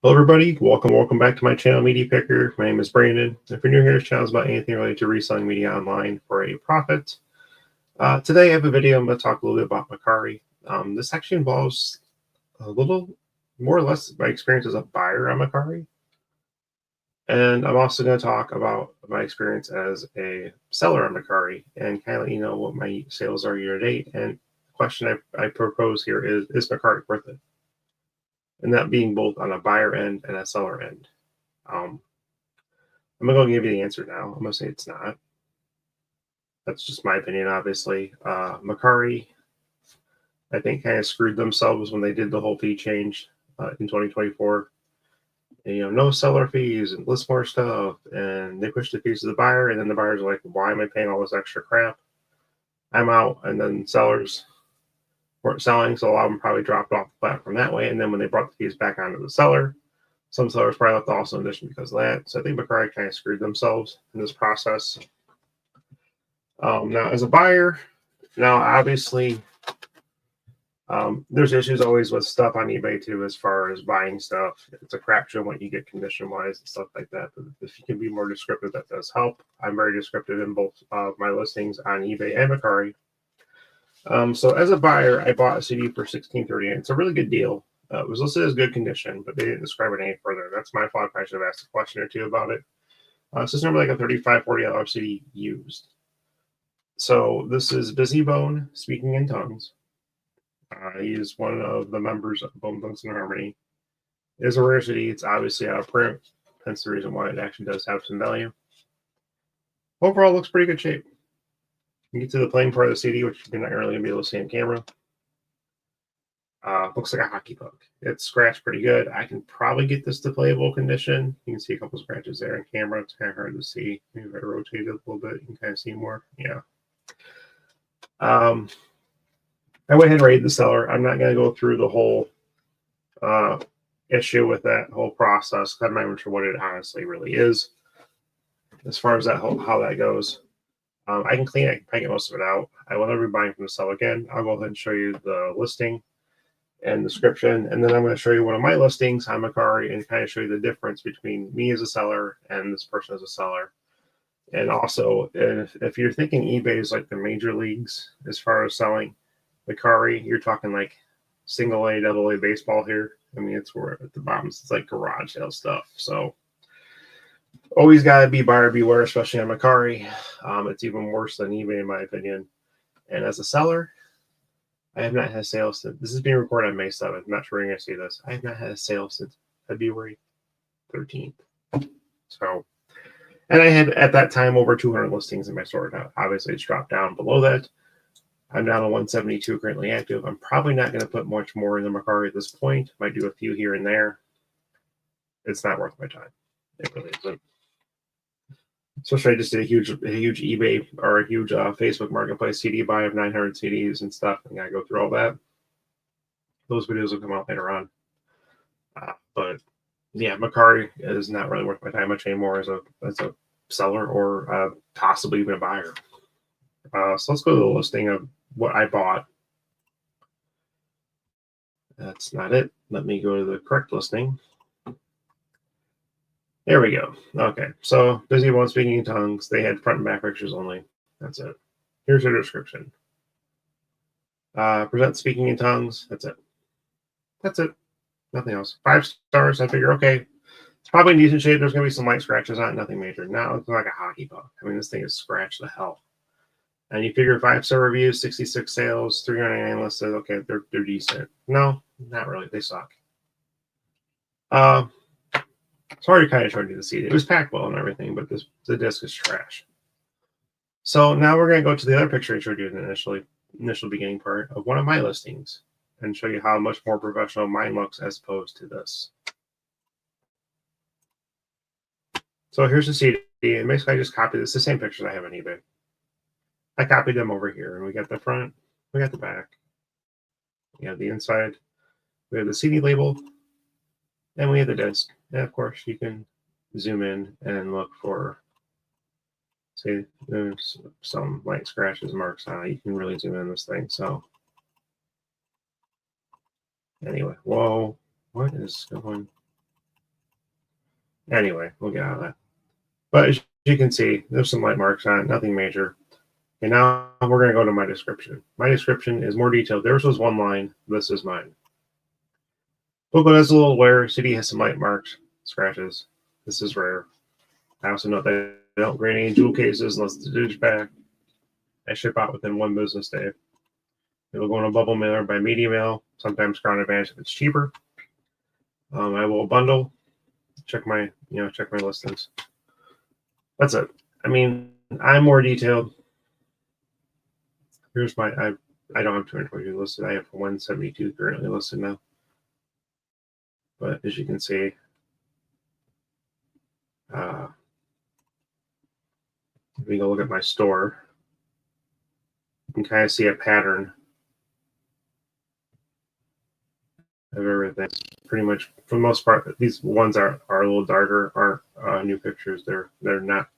Hello, everybody. Welcome back to my channel, Media Picker. My name is Brandon. If you're new here, this channel is about anything related to reselling media online for a profit. Today, I have a video. I'm going to talk a little bit about Mercari. This actually involves a little more or less my experience as a buyer on Mercari. And I'm also going to talk about my experience as a seller on Mercari and kind of let you know what my sales are year to date. And the question I propose here is Mercari worth it? And that being both on a buyer end and a seller end. I'm going to give you the answer now. I'm going to say it's not. That's just my opinion, obviously. Mercari, I think, kind of screwed themselves when they did the whole fee change in 2024. And, no seller fees and list more stuff. And they pushed the fees to the buyer. And then the buyers are like, why am I paying all this extra crap? I'm out. And then sellers weren't selling. So a lot of them probably dropped off the platform that way. And then when they brought the fees back onto the seller, some sellers probably left also in addition because of that. So I think Mercari kind of screwed themselves in this process. Now, as a buyer, obviously, there's issues always with stuff on eBay too, as far as buying stuff. It's a crapshoot what you get commission-wise and stuff like that. But if you can be more descriptive, that does help. I'm very descriptive in both of my listings on eBay and Mercari. So as a buyer, I bought a CD for $16.38. It's a really good deal. It was listed as good condition, but they didn't describe it any further. That's my fault. I should have asked a question or two about it. So it's normally like a $35, $40 CD used. So this is Busy Bone Speaking in Tongues. He is one of the members of Bone Thugs and Harmony. It is a rare CD. It's obviously out of print. Hence the reason why it actually does have some value. Overall, looks pretty good shape. You get to the plain part of the CD, which you're not really going to be able to see on camera. Looks like a hockey puck. It's scratched pretty good. I can probably get this to playable condition. You can see a couple scratches there on camera. It's kind of hard to see. Maybe if I rotate it a little bit, you can kind of see more. Yeah. I went ahead and rated the seller. I'm not going to go through the whole issue with that whole process. I'm not even sure what it honestly really is as far as that how that goes. I can clean it. I can probably get most of it out. I will never be buying from the seller again. I'll go ahead and show you the listing and description, and then I'm going to show you one of my listings on Mercari and kind of show you the difference between me as a seller and this person as a seller. And also, if you're thinking eBay is like the major leagues as far as selling Mercari, you're talking like single A, double A baseball here. I mean, it's where at the bottom it's like garage sale stuff. So always got to be buyer beware, especially on Mercari. It's even worse than eBay in my opinion. And as a seller, I have not had a sale since this is being recorded on May 7th. I'm not sure you're going to see this. I have not had a sale since February 13th. So, and I had at that time over 200 listings in my store. Now, obviously, it's dropped down below that. I'm down to 172 currently active. I'm probably not going to put much more in the Mercari at this point. Might do a few here and there. It's not worth my time. It really isn't. Especially I just did a huge eBay or a huge Facebook Marketplace CD buy of 900 CDs and stuff. I gotta go through all that. Those videos will come out later on. But yeah, Mercari is not really worth my time much anymore as a seller or possibly even a buyer. So let's go to the listing of what I bought. That's not it. Let me go to the correct listing. There we go. Okay, so Busy Bone Speaking in Tongues. They had front and back pictures only. That's it. Here's their description. Present Speaking in Tongues. That's it. That's it. Nothing else. 5 stars. I figure, okay, it's probably in decent shape. There's going to be some light scratches on it. Nothing major. Not looking like a hockey puck. I mean, this thing is scratched the hell. And you figure 5-star reviews, 66 sales, 399 listed. Okay, they're decent. No, not really. They suck. So I already kind of showed you the CD. It was packed well and everything, but the disc is trash. So now we're going to go to the other picture I showed you in the initial beginning part of one of my listings and show you how much more professional mine looks as opposed to this. So here's the CD, and basically I just copied this. The same pictures I have on eBay. I copied them over here, and we got the front, we got the back, we have the inside, we have the CD label, and we have the disc. And of course, you can zoom in and look for, say, there's some light scratches, marks on it. You can really zoom in this thing. So anyway, whoa, what is going Anyway, we'll get out of that. But as you can see, there's some light marks on it, nothing major. And now we're going to go to my description. My description is more detailed. Theirs was one line. This is mine. But has a little wear. City has some light marks, scratches. This is rare. I also note that they don't grade any jewel cases unless the digit back. I ship out within 1 business day. It'll go in a bubble mailer by media mail, sometimes Crown Advantage if it's cheaper. I will bundle. Check my listings. That's it. I mean, I'm more detailed. Here's my I don't have 222 listed. I have 172 currently listed now. But as you can see, if we go look at my store, you can kind of see a pattern of everything. Pretty much, for the most part, these ones are a little darker, aren't new pictures. They're not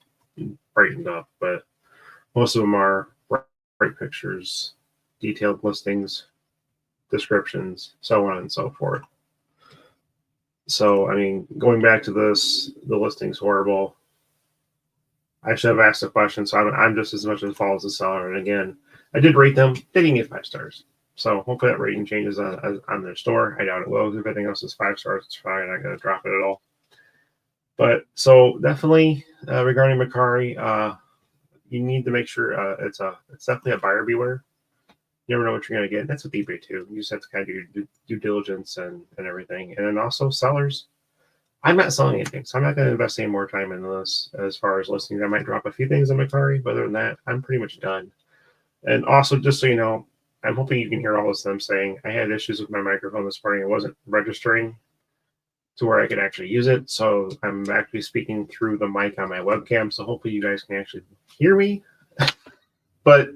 brightened up, but most of them are bright pictures, detailed listings, descriptions, so on and so forth. So, I mean, going back to this, the listing's horrible. I should have asked a question, so I'm just as much as fault as the seller. And again, I did rate them. They didn't get 5 stars. So hopefully that rating changes on their store. I doubt it will. If everything else is 5 stars, it's probably not going to drop it at all. But so definitely regarding Mercari, you need to make sure it's definitely a buyer beware. You never know what you're going to get. That's with eBay too. You just have to kind of do your due diligence and everything. And then also sellers. I'm not selling anything, so I'm not going to invest any more time in this as far as listings. I might drop a few things in Mercari, but other than that, I'm pretty much done. And also, just so you know, I'm hoping you can hear all this. I'm saying I had issues with my microphone this morning. It wasn't registering to where I could actually use it. So I'm actually speaking through the mic on my webcam. So hopefully you guys can actually hear me. But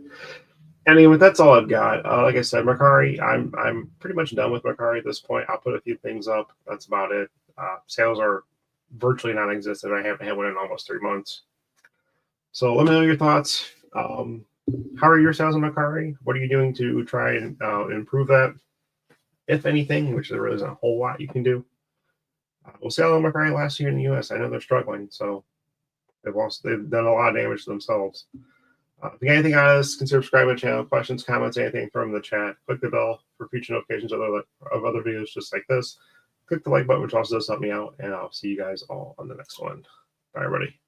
anyway, that's all I've got. Like I said, Mercari, I'm pretty much done with Mercari at this point. I'll put a few things up. That's about it. Sales are virtually non-existent. I haven't had one in almost 3 months. So let me know your thoughts. How are your sales on Mercari? What are you doing to try and improve that, if anything, which there really isn't a whole lot you can do. Well, sales on Mercari last year in the U.S., I know they're struggling, so they've done a lot of damage to themselves. If you got anything out of this, consider subscribing to the channel. Questions, comments, anything, throw them in the chat. Click the bell for future notifications of other videos just like this. Click the like button, which also does help me out, and I'll see you guys all on the next one. Bye, everybody.